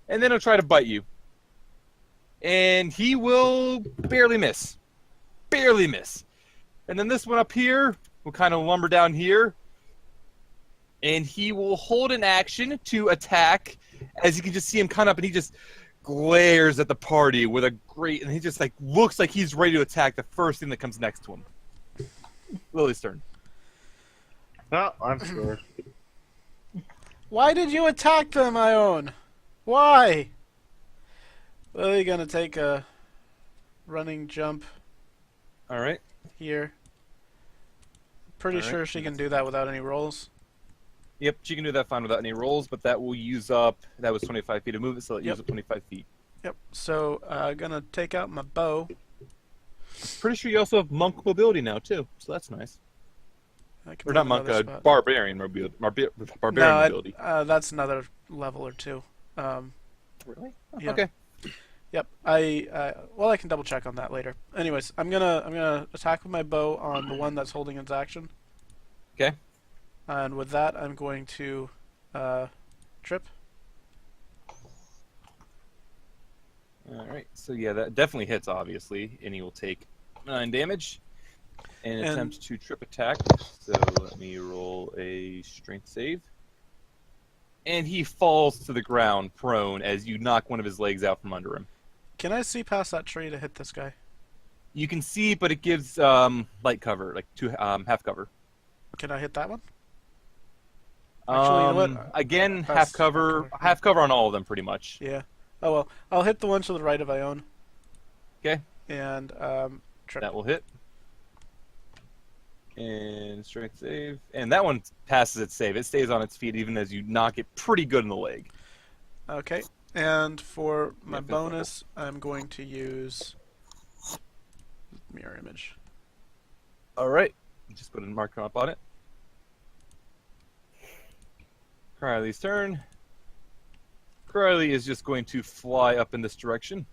and then he'll try to bite you. And he will barely miss. Barely miss. And then this one up here will kind of lumber down here. And he will hold an action to attack, as you can just see him come up, and he just glares at the party with a great, and he just like looks like he's ready to attack the first thing that comes next to him. Lily's turn. Oh, I'm sure. Why did you attack them, Ione? Why? Lily gonna take a running jump All right. here. Pretty sure she can do that without any rolls. Yep, she can do that fine without any rolls, but that will use up, that was 25 feet to move it, so it uses up 25 feet. Yep, so gonna take out my bow. Pretty sure you also have monk mobility now, too, so that's nice. Or not monk, barbarian mobility. Mobility. That's another level or two. Really? Yeah. Okay. Yep. Well, I can double check on that later. Anyways, I'm gonna attack with my bow on the one that's holding its action. Okay. And with that, I'm going to trip. All right. So yeah, that definitely hits, obviously, and he will take 9 damage and attempt to trip attack. So let me roll a strength save. And he falls to the ground prone as you knock one of his legs out from under him. Can I see past that tree to hit this guy? You can see, but it gives light cover, like half cover. Can I hit that one? Actually, you know what? Again, half cover on all of them, pretty much. Yeah. Oh well, I'll hit the one to the right of Ione. Okay. And trip. That will hit. And strength save. And that one passes its save. It stays on its feet even as you knock it pretty good in the leg. Okay. And for my bonus, I'm going to use mirror image. All right. Just put a marker up on it. Crowley's turn. Crowley is just going to fly up in this direction.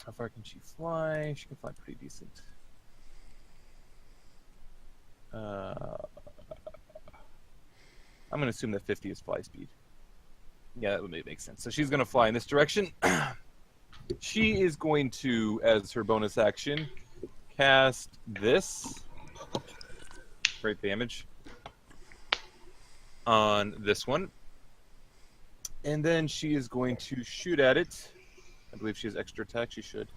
How far can she fly? She can fly pretty decent. I'm going to assume that 50 is fly speed. Yeah, that would make sense. So she's going to fly in this direction. She is going to, as her bonus action, cast this. Great damage. On this one. And then she is going to shoot at it. I believe she has extra attack. She should.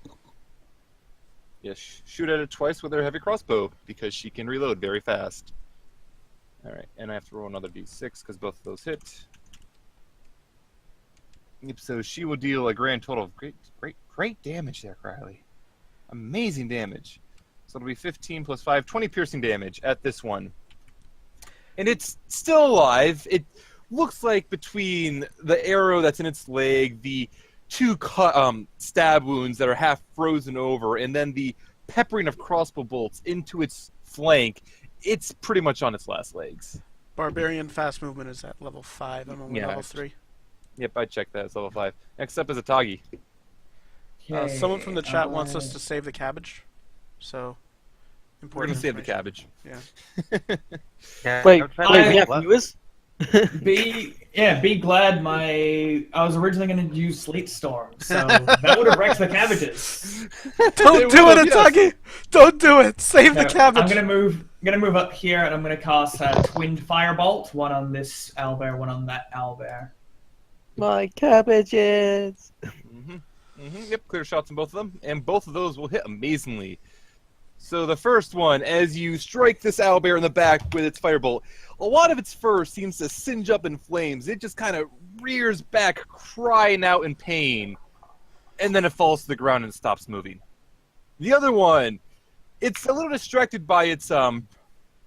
Yes, shoot at it twice with her heavy crossbow because she can reload very fast. All right, and I have to roll another d6 because both of those hit. Yep, so she will deal a grand total of great damage there, Crowley. Amazing damage. So it'll be 15 plus 5, 20 piercing damage at this one. And it's still alive. It looks like between the arrow that's in its leg, the 2 stab wounds that are half frozen over, and then the peppering of crossbow bolts into its flank, it's pretty much on its last legs. Barbarian fast movement is at level 5. I'm only level 3. Yep, I checked that. It's level 5. Next up is Atagi. Someone from the chat wants us to save the cabbage. So, we're going to save the cabbage. Yeah. Wait, viewers? Be glad I was originally going to use Sleet Storm, so that would have wrecked the cabbages. Don't do it, Atagi! Don't do it! Save the cabbage! I'm gonna move up here and I'm gonna cast a Twinned Firebolt, one on this owlbear, one on that owlbear. My cabbages! Yep, clear shots on both of them, and both of those will hit amazingly. So the first one, as you strike this owlbear in the back with its firebolt, a lot of its fur seems to singe up in flames. It just kind of rears back, crying out in pain, and then it falls to the ground and stops moving. The other one, it's a little distracted by its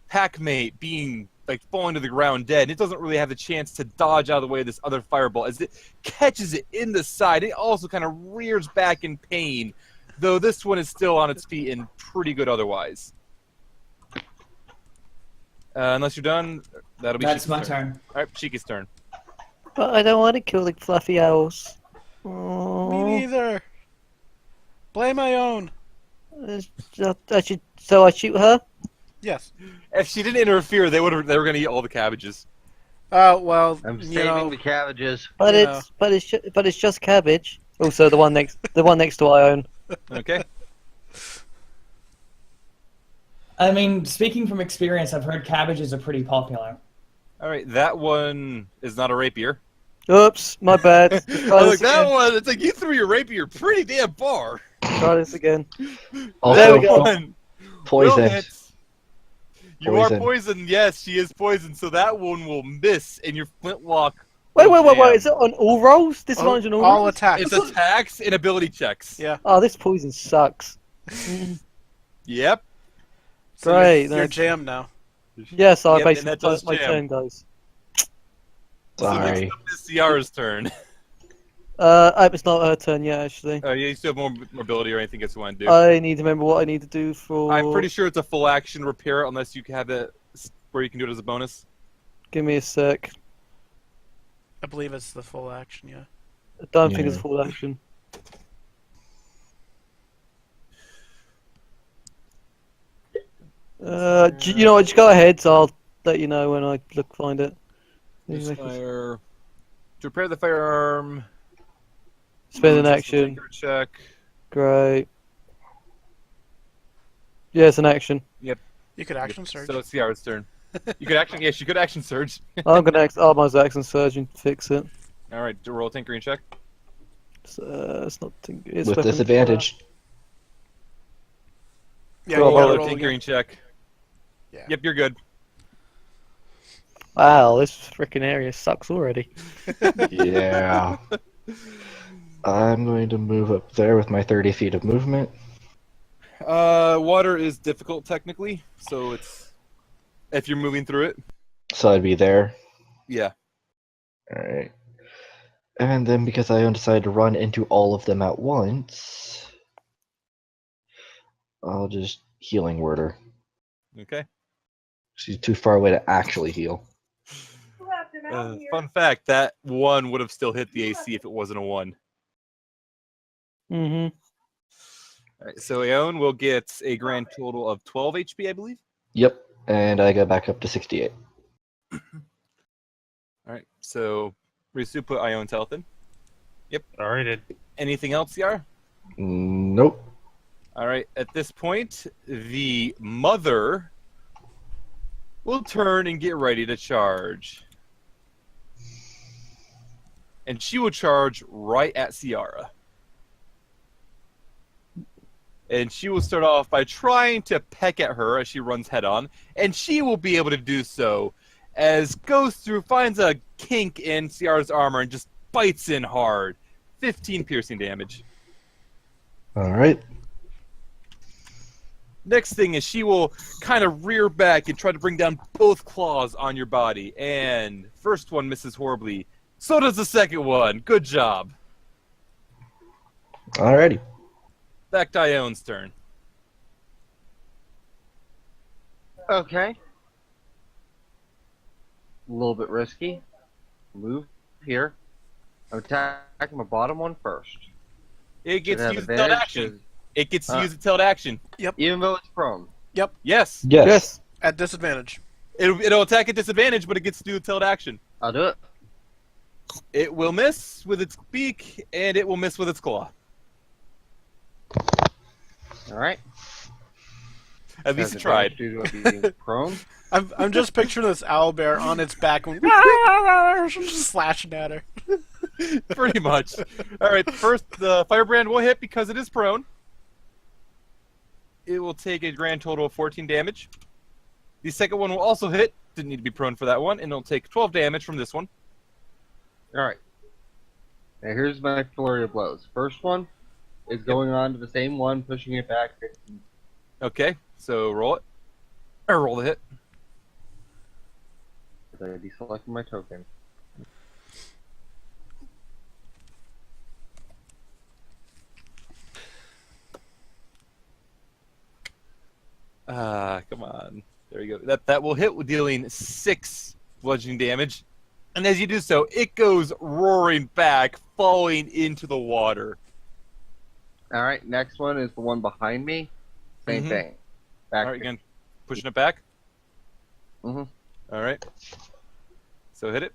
pack mate being falling to the ground dead. It doesn't really have the chance to dodge out of the way of this other firebolt. As it catches it in the side, it also kind of rears back in pain, though this one is still on its feet and pretty good otherwise. Unless you're done, that'll be That's Shiki's my turn. All right, Shiki's turn. But I don't want to kill the fluffy owls. Me neither. Blame my own. I shoot her? Yes. If she didn't interfere, they were going to eat all the cabbages. Oh well, I'm you saving know, the cabbages. But You it's just cabbage. Also, the one next to Ione. Okay. I mean, speaking from experience, I've heard cabbages are pretty popular. All right, that one is not a rapier. Oops, my bad. Let's try Oh, this look, that again. one, it's like you threw your rapier pretty damn far. Try this again. Also, There we go. One poison. will hit. You are Poison. poisoned, yes, she is poisoned, so that one will miss, and your flintlock. Wait, will wait. jam. Is it on all rolls? Disadvantage on all all rolls? attacks. It's attacks and ability checks. Yeah. Oh, this poison sucks. Yep. So Great, you're nice. jammed now. Yes, I Yep, and basically that does my jam. turn goes. So Sorry. next up is Ciara's turn. It's not her turn yet, actually. Yeah, you still have more mobility or anything else you want to do. I need to remember what I need to do for. I'm pretty sure it's a full action repair unless you have it where you can do it as a bonus. Give me a sec. I believe it's the full action. Yeah. I don't think it's Yeah. full action. You know what? Just go ahead. So I'll let you know when I find it. Fire. To repair the firearm. Spend an Just a action. tinker check. Great. Yeah, it's an action. You could action surge. So it's Ciara's turn. You could action. Yes, you could action surge. I'm gonna my action surge and fix it. All right, do roll a tinkering check. It's not. It's With weapon- disadvantage. Yeah, Roll you a gotta Roll a roll tinkering again. check. Yeah. Yep, you're good. Wow, this freaking area sucks already. Yeah. I'm going to move up there with my 30 feet of movement. Water is difficult technically, so it's if you're moving through it. So I'd be there. Yeah. Alright. And then because I decided to run into all of them at once, I'll just healing word her. Okay. She's too far away to actually heal. Fun fact: that one would have still hit the AC if it wasn't a one. Mm-hmm. All right, so Ione will get a grand total of 12 HP, I believe. Yep. And I go back up to 68. All right, so Risu put Ione's health in. Alrighty. Anything else, Yar? Nope. All right, at this point, the mother will turn and get ready to charge. And she will charge right at Sayara. And she will start off by trying to peck at her as she runs head on. And she will be able to do so as goes through, finds a kink in Ciara's armor and just bites in hard. 15 piercing damage. Alright. Next thing is she will kind of rear back and try to bring down both claws on your body. And first one misses horribly. So does the second one. Good job. Alrighty. Back to Ione's turn. Okay. A little bit risky. Move here. I'm attacking my bottom one first. It gets Should to have use its held advantage, action. It gets to Huh. use its held action. Even though it's prone. Yes. Yes. Yes. At disadvantage. It'll attack at disadvantage, but it gets to do its held action. I'll do it. It will miss with its beak, and it will miss with its claw. Alright. At least it tried. Due to it being prone. I'm just picturing this owlbear on its back, and just slashing at her. Pretty much. All right, first, the firebrand will hit because it is prone. It will take a grand total of 14 damage. The second one will also hit. Didn't need to be prone for that one, and it'll take 12 damage from this one. Alright. Now here's my flurry of blows. First one is going on to the same one, pushing it back 15. Okay, so roll it. Or roll the hit. I deselected my token. Come on. There you go. That will hit with dealing 6 bludgeoning damage. And as you do so, it goes roaring back, falling into the water. Alright, next one is the one behind me. Same Mhm. thing. Back All right, again, pushing it back. Mhm. All right. So hit it.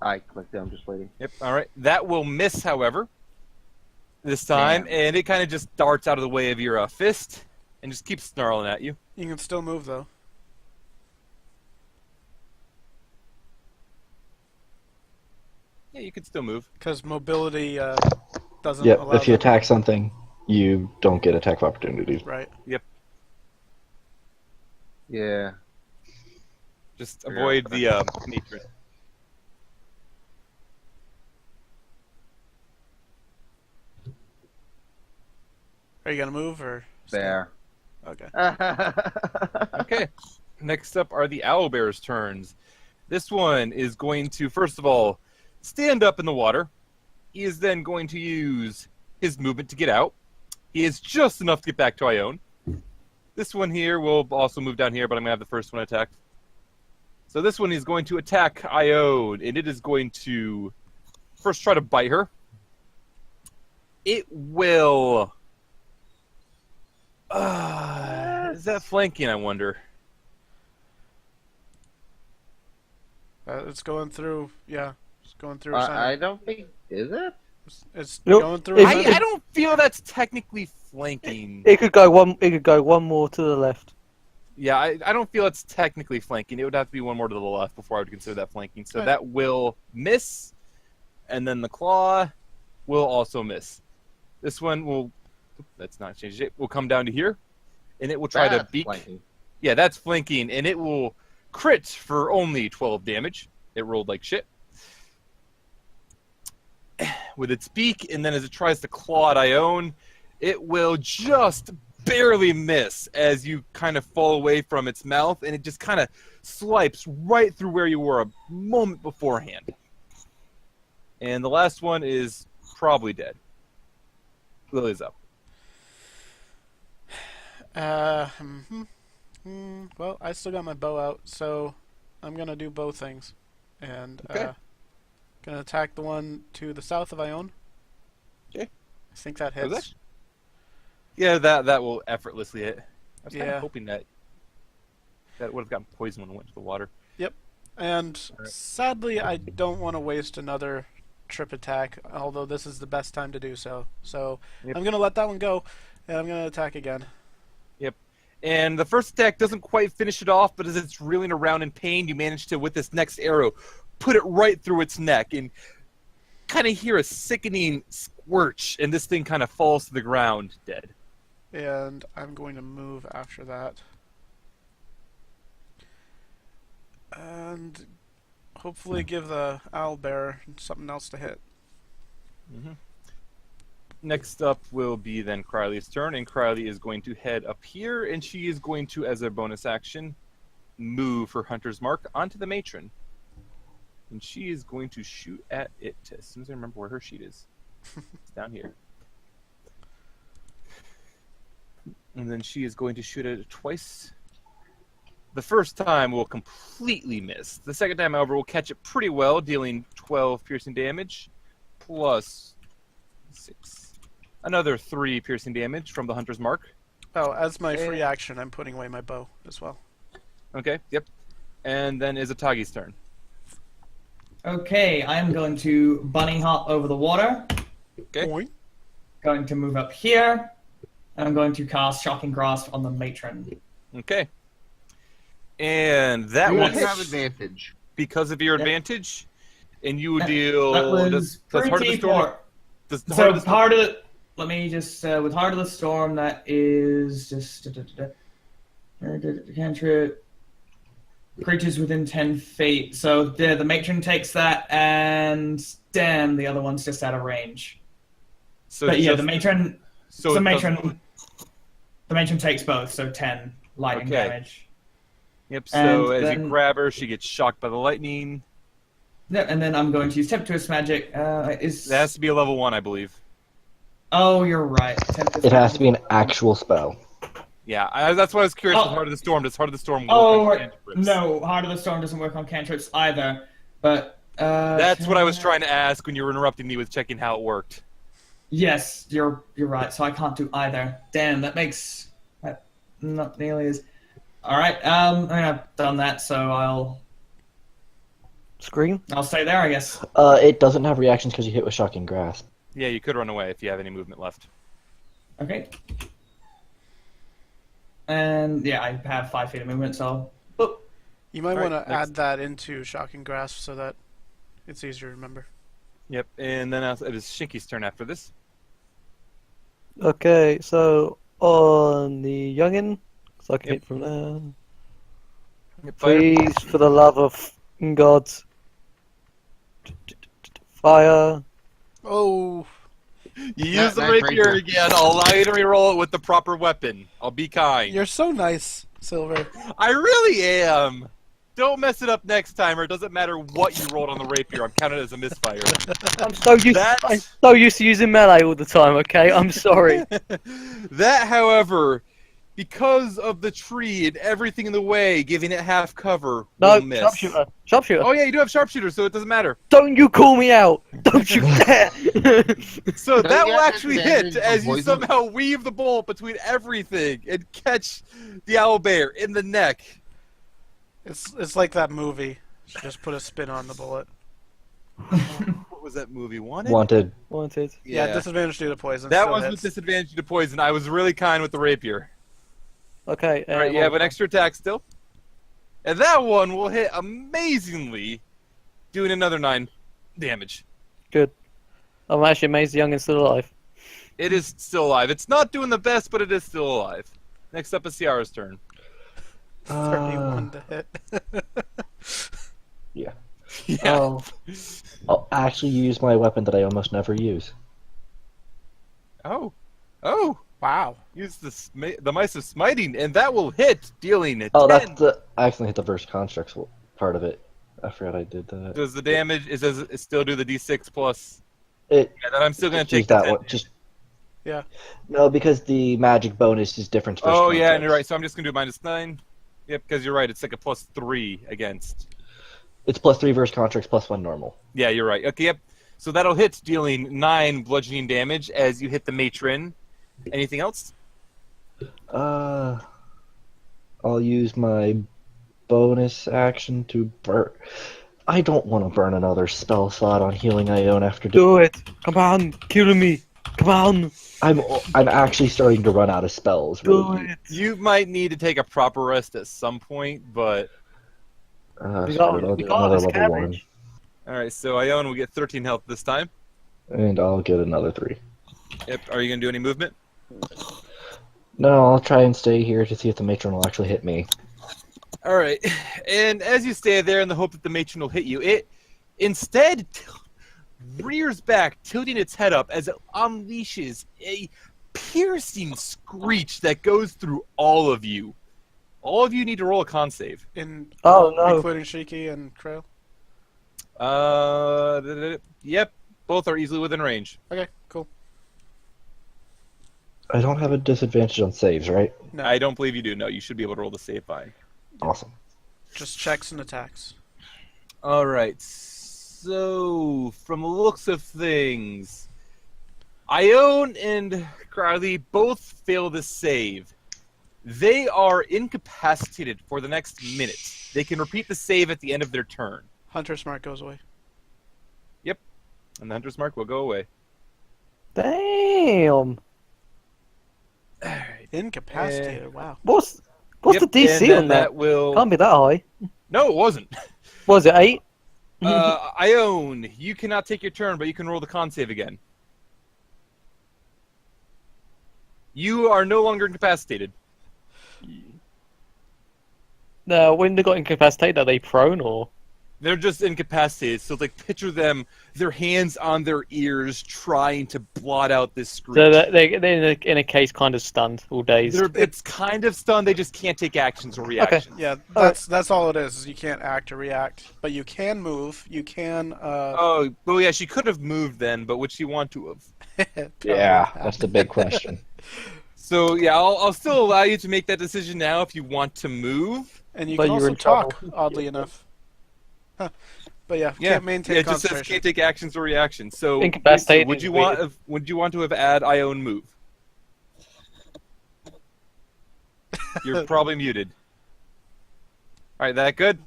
I clicked it. I'm just waiting. Yep. All right. That will miss, however, this time, Damn. and it kind of just darts out of the way of your fist and just keeps snarling at you. You can still move though. Yeah, you can still move. Because mobility doesn't Yep, allow if you them- attack something, you don't get attack of opportunities. Right. Yeah. Just Yeah, avoid okay. the matron. Are you gonna move or stay? There. Okay. Okay. Next up are the owlbear's turns. This one is going to, first of all, stand up in the water. He is then going to use his movement to get out. He is just enough to get back to Ione. This one here will also move down here, but I'm going to have the first one attacked. So this one is going to attack Ione, and it is going to first try to bite her. It will... is that flanking, I wonder? It's going through. Yeah, it's going through. I don't think. Is it? It's Nope. going through. If- center. I don't feel that's technically flanking. It could go one. It could go one more to the left. Yeah, I don't feel it's technically flanking. It would have to be one more to the left before I would consider that flanking. So Right. that will miss, and then the claw will also miss. This one will, that's not changed it, will come down to here, and it will try to That's beak. flanking. Yeah, that's flanking, and it will crit for only 12 damage. It rolled like shit. With its beak, and then as it tries to claw at Ione, it will just barely miss as you kind of fall away from its mouth, and it just kind of swipes right through where you were a moment beforehand. And the last one is probably dead. Lily's up. Well, I still got my bow out, so I'm gonna do both things, and Okay. gonna attack the one to the south of Ione. Okay. I think that Was hits. that? Yeah, that will effortlessly hit. I was kind Yeah. of hoping that would have gotten poisoned when it went to the water. And Alright. sadly, I don't want to waste another trip attack, although this is the best time to do so. So Yep. I'm gonna let that one go, and I'm gonna attack again. And the first attack doesn't quite finish it off, but as it's reeling around in pain, you manage to, with this next arrow, put it right through its neck and kind of hear a sickening squirch, and this thing kind of falls to the ground dead. And I'm going to move after that. And hopefully give the owlbear something else to hit. Next up will be then Criley's turn, and Criley is going to head up here, and she is going to, as a bonus action, move her Hunter's Mark onto the matron. And she is going to shoot at it as soon as I remember where her sheet is. It's down here. And then she is going to shoot at it twice. The first time will completely miss. The second time, however, will catch it pretty well, dealing 12 piercing damage, plus 6. Another 3 piercing damage from the Hunter's Mark. Oh, as my free And- action, I'm putting away my bow as well. Okay, yep. And then is Atagi's turn. Okay, I'm going to bunny hop over the water. Okay. Boing. Going to move up here. And I'm going to cast Shocking Grasp on the matron. Okay. And that You will have hit advantage. because of your Yep. advantage, and you will That- deal. That was does Heart of the pretty Storm? poor. Does Heart So of the Storm? part of the, let me just with Heart of the Storm, that is just cantrip creatures within 10 feet. So the matron takes that, and damn, the other one's just out of range. So But yeah, just- the matron. So the it doesn't- matron. The matron takes both, so 10 lightning Okay. damage. Yep. So and as you then- grab her, she gets shocked by the lightning. Yeah, and then I'm going to use Tempest Magic. Is It has to be a level 1, I believe. Oh, you're right. Tempest It has to Magic. be an actual spell. Yeah, that's why I was curious Oh. with Heart of the Storm. Does Heart of the Storm work Oh, on right. cantrips? No, Heart of the Storm doesn't work on cantrips either. But That's what I was trying to ask when you were interrupting me with checking how it worked. Yes, you're right. So I can't do either. Damn, that makes that not nearly as. All right. I mean, I've done that, so I'll Scream. I'll stay there, I guess. It doesn't have reactions because you hit with Shocking Grasp. Yeah, you could run away if you have any movement left. Okay. And yeah, I have 5 feet of movement, so. Boop. You might Alright, want to next. add that into Shocking Grasp so that it's easier to remember. Yep, and then it is Shiki's turn after this. Okay, so on the youngin, so I can Yep. hit from there. Yep, fire. Please, for the love of God. Fire. Oh, You use the Nice rapier rapier. again. I'll allow you to reroll it with the proper weapon. I'll be kind. you're so nice, Silver. I really am. Don't mess it up next time, or it doesn't matter what you rolled on the rapier. I'm counted as a misfire. I'm so used. That- I'm so used to using melee all the time. Okay, I'm sorry. That, however, because of the tree and everything in the way, giving it half cover, No, will miss. sharpshooter. Sharpshooter. Oh yeah, you do have sharpshooter, so it doesn't matter. Don't you call me out. Don't you dare. So Don't that you will have actually disadvantage hit on as you poison? somehow weave the bolt between everything and catch the owlbear in the neck. It's like that movie. Just put a spin on the bullet. What was that movie? Wanted? Wanted. Wanted. Yeah, disadvantage due to poison. That still was hits. with disadvantage to poison. I was really kind with the rapier. Okay. Alright, you have an extra attack still. And that one will hit amazingly, doing another 9 damage. Good. I'm actually amazed the youngin's still alive. It is still alive. It's not doing the best, but it is still alive. Next up is Sayara's turn. 31 to hit. Yeah. Yeah. I'll actually use my weapon that I almost never use. Oh. Oh. Wow. Use the Mice of Smiting, and that will hit, dealing a Oh, 10. that's the. I accidentally hit the burst constructs part of it. I forgot I did that. Does the damage, does it still do the d6 plus? It. Yeah, then I'm still going to Use take the that 10. one. Just. Yeah. No, because the magic bonus is different. First Oh, yeah, and constructs. you're right. So I'm just going to do -9. Yep, because you're right. It's like a +3 against. It's +3 verse contracts, +1 normal. Yeah, you're right. Okay, yep. So that'll hit, dealing 9 bludgeoning damage as you hit the matron. Anything else? I'll use my bonus action to burn. I don't want to burn another spell slot on healing Ione after Do it. Come on, kill me. Come on. I'm actually starting to run out of spells. Do Really. it. You might need to take a proper rest at some point, but... We Screw got, it, I'll we do got another this level 1. cabbage. Alright, so Ione will get 13 health this time. And I'll get another 3. Yep. Are you going to do any movement? No, I'll try and stay here to see if the matron will actually hit me. Alright, and as you stay there in the hope that the matron will hit you, it instead rears back, tilting its head up as it unleashes a piercing screech that goes through all of you. All of you need to roll a con save. Oh, no. Including Shiki and Krail. Yep, both are easily within range. Okay, cool. I don't have a disadvantage on saves, right? No, I don't believe you do. No, you should be able to roll the save by. Awesome. just checks and attacks. All right. So, from the looks of things, Ione and Crowley both fail the save. They are incapacitated for the next minute. They can repeat the save at the end of their turn. Hunter's Mark goes away. And the Hunter's Mark will go away. Damn. Incapacitated, wow. What's Yep, the DC and then on that? that will... Can't be that high. No, it wasn't. Was it 8? Ione, you cannot take your turn, but you can roll the con save again. You are no longer incapacitated. No, when they got incapacitated, are they prone or? They're just incapacitated, so like picture them, their hands on their ears, trying to blot out this screech. So they're in a case kind of stunned all days. It's kind of stunned. They just can't take actions or reactions. Yeah, that's all it is you can't act or react. But you can move. You can. Oh, well, yeah, she could have moved then, but would she want to have? Yeah, that's the big question. So yeah, I'll still allow you to make that decision now if you want to move. And you But can you're also in talk, trouble. oddly enough. Huh. But yeah, Yeah, can't maintain it just says concentration. can't take actions or reactions. So, Incapacitated would is you weird. want to have add Ione move? You're probably muted. All right, that good?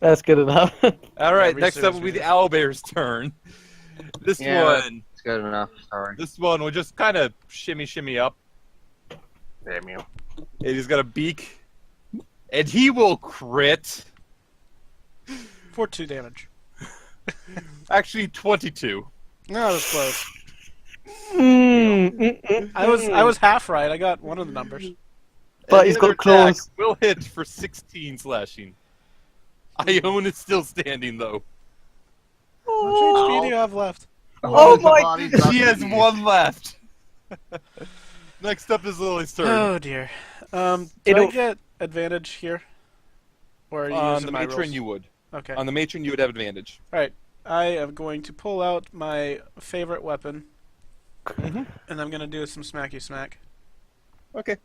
That's good enough. All right, Yeah, next up will be the owlbear's turn. This Yeah. one, It's good enough. Sorry. this one will just kind of shimmy up. Damn you. And he's got a beak, and he will crit. For 2 damage. Actually, 22. No, that's close. Mm. I was half right. I got one of the numbers. But And he's the got other attack claws. will hit for 16 slashing. Ione is still standing though. How much HP do you have left? Oh The my- body's not She has easy. one left. Next up is Lily's turn. Oh dear. Do It'll- I get advantage here? Or are you On using the my matron, rules? you would. Okay. On the matron, you would have advantage. Alright. I am going to pull out my favorite weapon. Mhm. And I'm going to do some smacky smack. Okay.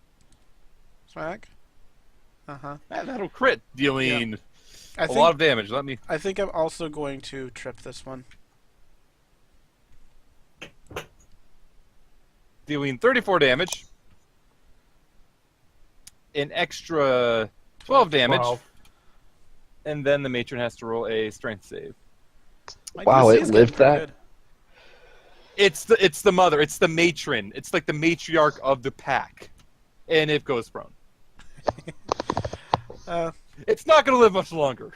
Smack. Uh-huh. That'll crit, dealing I a lot of damage. I think I'm also going to trip this one. Dealing 34 damage. An extra 12 damage. 12. And then the matron has to roll a strength save. My Wow, DC it is lived getting pretty that? good. It's the mother. It's the matron. It's like the matriarch of the pack. And it goes prone. Uh, It's not going to live much longer.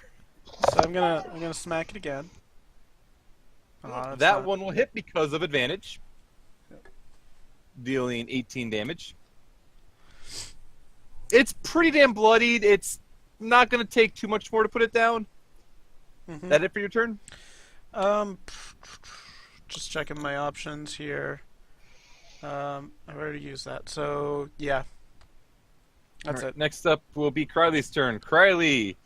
so I'm gonna smack it again. That's That not- one will hit because of advantage. Dealing 18 damage. It's pretty damn bloodied. It's not going to take too much more to put it down. Mhm. That it for your turn? Just checking my options here. I've already used that, so yeah. That's Alright, it. Next up will be Criley's turn. Criley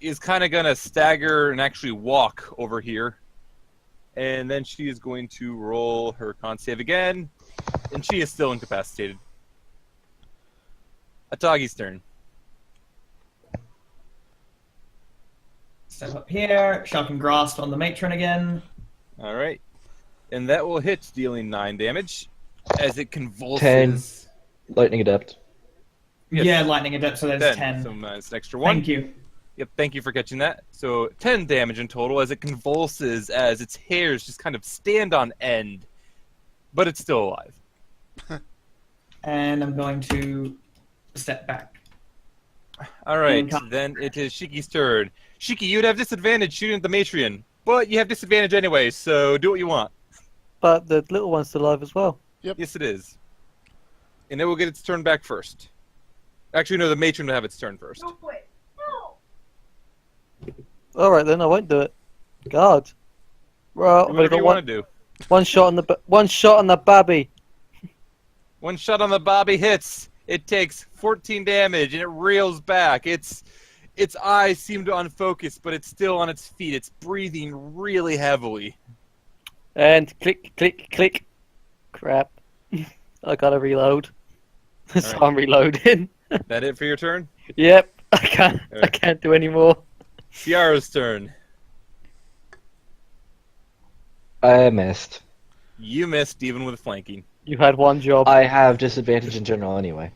is kind of going to stagger and actually walk over here. And then she is going to roll her con save again. And she is still incapacitated. Atagi's turn. Step up here. Shocking Grasp on the matron again. All right. And that will hit, dealing 9 damage as it convulses. 10. Lightning Adept. Yes. Yeah, Lightning Adept, so there's 10. So it's an extra 1. Thank you. Yep, thank you for catching that. So 10 damage in total as it convulses, as its hairs just kind of stand on end. But it's still alive. And I'm going to step back. All right, Income. then it is Shiki's turn. Shiki, you'd have disadvantage shooting at the Matrion, but you have disadvantage anyway, so do what you want. But the little one's still alive as well. Yes, it is. And it will get its turn back first. Actually, no, the Matron will have its turn first. Alright then, I won't do it. God. Well, I've only Whatever got you want to do. one shot on the one shot on the babby. One shot on the Bobby hits. It takes 14 damage, and it reels back. Its eyes seem to unfocus, but it's still on its feet. It's breathing really heavily. And click, click, click. Crap. I gotta reload. So Alright. I'm reloading. That it for your turn? Yep. I can't Alright. do any more. Ciara's turn. I missed. You missed even with flanking. You had one job. I have disadvantage in general anyway.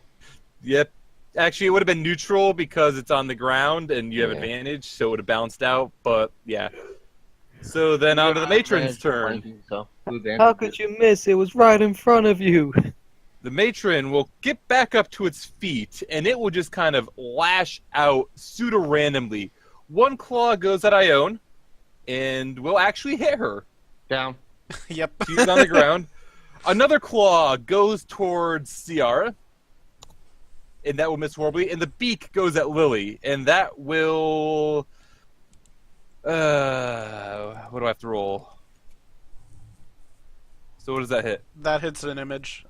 Yep. Actually, it would have been neutral because it's on the ground and you have Yeah. advantage, so it would have bounced out, but yeah. So then on to the matron's turn. How could you miss? It was right in front of you. The matron will get back up to its feet, and it will just kind of lash out pseudo-randomly. One claw goes at Ione, and will actually hit her. Down. Yep. She's on the ground. Another claw goes towards Sayara, and that will miss horribly. And the beak goes at Lily, and that will... what do I have to roll? So what does that hit? That hits an image.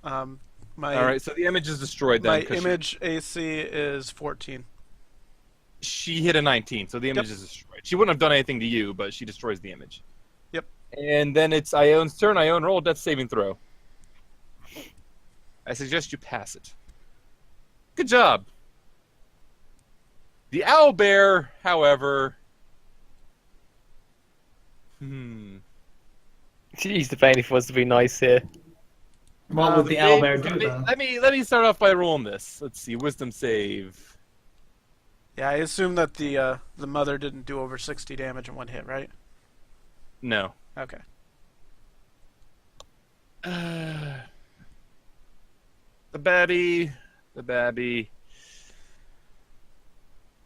My All right, so the image is destroyed then. my 'cause image AC is 14. She hit a 19, so the image Yep. is destroyed. She wouldn't have done anything to you, but she destroys the image. Yep. And then it's Ione's turn. Ione, roll a death saving throw. I suggest you pass it. Good job. The owlbear, however... She's debating if it was to be nice here. What would the owlbear do, though? Let me start off by rolling this. Let's see, wisdom save. Yeah, I assume that the mother didn't do over 60 damage in one hit, right? No. Okay.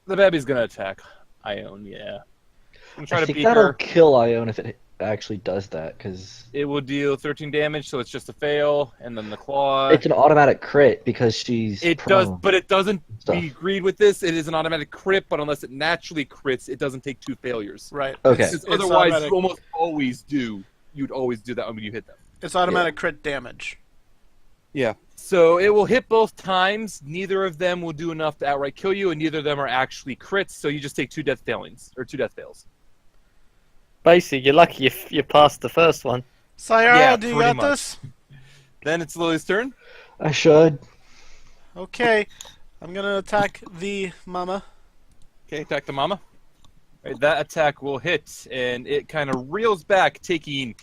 The babby's gonna attack Ione, yeah. I'm trying I to think beat that'll her. kill Ione if it actually does that, because It will deal 13 damage, so it's just a fail, and then the claw. it's an automatic crit because she's It does, prone. but it doesn't. Stuff. We agreed with this. It is an automatic crit, but unless it naturally crits, it doesn't take 2 failures. Right. Okay. It's Otherwise, automatic, you almost always do. You'd always do that when you hit them. it's automatic crit damage. Yeah. So it will hit both times. Neither of them will do enough to outright kill you, and neither of them are actually crits. So you just take 2 death failings or 2 death fails. Basically, you're lucky you passed the first one. Sayara, Yeah, do you pretty got much. this? Then it's Lily's turn. I should. Okay. I'm gonna attack the mama. Okay, attack the mama. Right, that attack will hit, and it kind of reels back, taking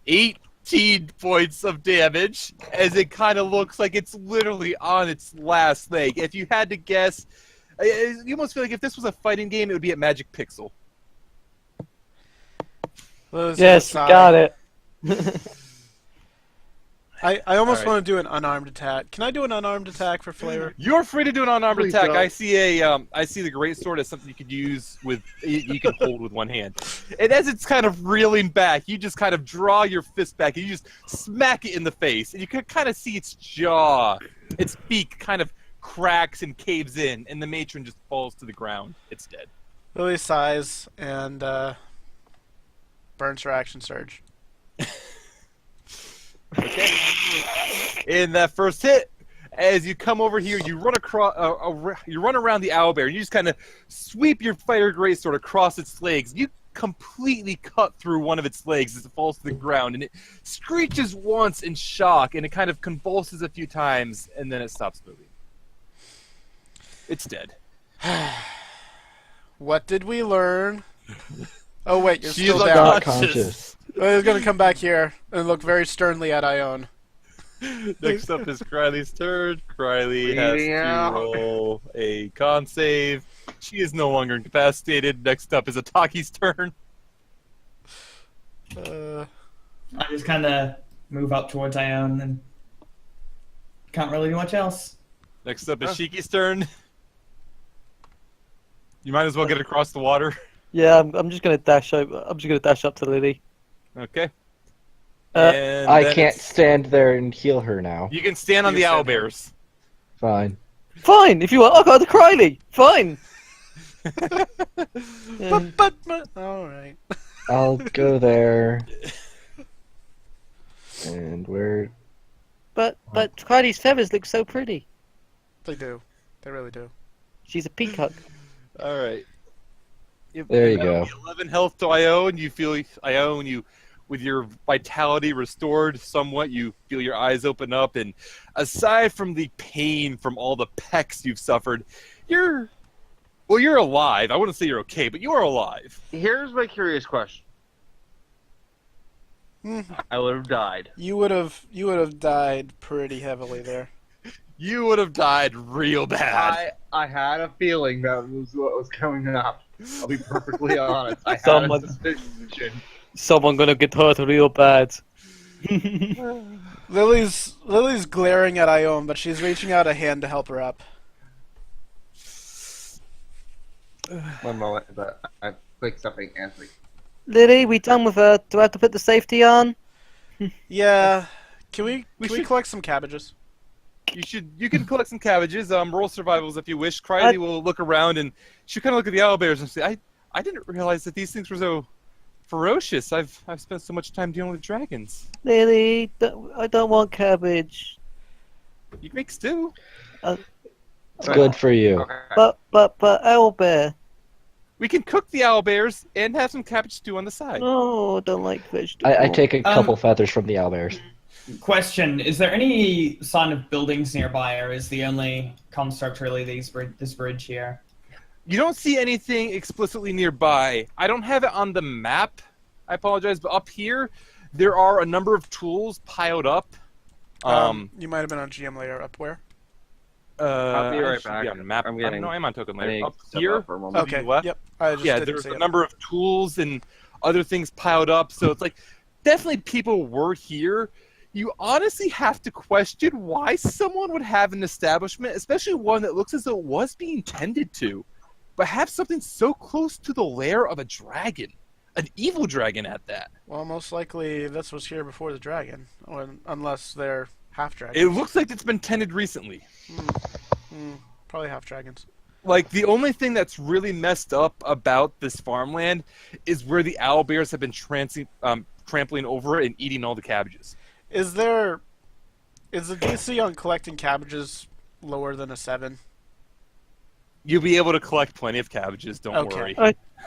18 points of damage, as it kind of looks like it's literally on its last leg. If you had to guess, you almost feel like if this was a fighting game, it would be at Magic Pixel. Lily's Yes, gonna got sigh. it. I almost Alright. want to do an unarmed attack. Can I do an unarmed attack for flavor? You're free to do an unarmed Please attack. don't. I see I see the great sword as something you could use with, you can hold with one hand. And as it's kind of reeling back, you just kind of draw your fist back and you just smack it in the face, and you can kind of see its jaw, its beak kind of cracks and caves in, and the matron just falls to the ground. It's dead. Lily sighs and burns her action surge. Okay. In that first hit, as you come over here, you run across, you run around the owlbear. You just kind of sweep your fire greatsword across its legs. You completely cut through one of its legs as it falls to the ground, and it screeches once in shock, and it kind of convulses a few times, and then it stops moving. It's dead. What did we learn? Oh wait, you're She's still like down. Not conscious. Lily's gonna come back here and look very sternly at Ione. Next up is Criley's turn. Criley has Bleeding to out. roll a con save. She is no longer incapacitated. Next up is Atagi's turn. I just kind of move up towards Ione and can't really do much else. Next up is Shiki's turn. You might as well get across the water. Yeah, I'm just gonna dash over. I'm just gonna dash up to Lily. Okay. Uh, And I then can't it's- stand there and heal her now. You can stand on You the can stand owlbears. Fine. Fine, if you want. I got the Criley. Fine. Yeah. But all right. I'll go there. And where? But Criley's feathers look so pretty. They do. They really do. She's a peacock. All right. There you go. 11 health to Ione. You feel Ione. You, with your vitality restored somewhat, you feel your eyes open up, and aside from the pain from all the pecks you've suffered, you're alive. I wouldn't say you're okay, but you are alive. Here's my curious question. I would have died. You would have died pretty heavily there. You would have died real bad. I had a feeling that was what was coming up. I'll be perfectly honest. I had Someone- a suspicion. Someone gonna get hurt real bad. Lily's glaring at Ione, but she's reaching out a hand to help her up. One moment, but I clicked something and it's like, Lily, we done with her. Do I have to put the safety on? Yeah. Can we should- collect some cabbages? You can collect some cabbages. Roll survivals if you wish. Criley will look around, and she'll kind of look at the owlbears and say, I didn't realize that these things were so ferocious. I've spent so much time dealing with dragons. Lily, I don't want cabbage. You can make stew. It's good for you. okay. But owlbear. We can cook the owlbears and have some cabbage stew on the side. No, I don't like vegetables. I take a couple feathers from the owlbears. Question: is there any sign of buildings nearby, or is the only construct really this bridge here? You don't see anything explicitly nearby. I don't have it on the map. I apologize, but up here, there are a number of tools piled up. You might have been on GM later. Up where? I'll be I right should back. on map. I'm I getting- know I'm on token I need layer. to Up step here, out for a moment. to Okay. the left. Yep. I just Yeah, didn't there's see a it. number of tools and other things piled up. So it's like definitely people were here. You honestly have to question why someone would have an establishment, especially one that looks as though it was being tended to, but have something so close to the lair of a dragon, an evil dragon at that. Well, most likely this was here before the dragon, or unless they're half dragons. It looks like it's been tended recently. Probably half dragons. Like, the only thing that's really messed up about this farmland is where the owlbears have been trampling over it and eating all the cabbages. Is the DC on collecting cabbages lower than a 7? You'll be able to collect plenty of cabbages, don't Okay. worry.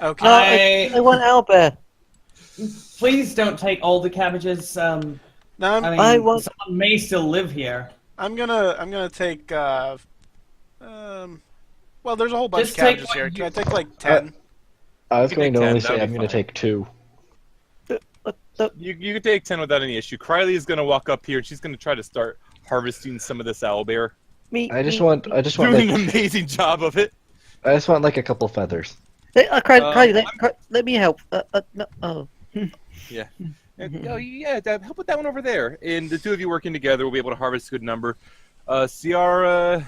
Okay. I want owlbear. Please don't take all the cabbages. Now I mean, I want- someone may still live here. I'm gonna take well, there's a whole bunch Just of cabbages take here. what Can I you- take like 10? I was You can going to take only 10, say that'll I'm be going to fine. take 2. You can take 10 without any issue. Criley is going to walk up here and she's going to try to start harvesting some of this owlbear. I just want Doing an like, amazing job of it. I just want like a couple feathers. Let me help. No, oh. Yeah. Oh, yeah, help with that one over there. And the two of you working together will be able to harvest a good number. Sayara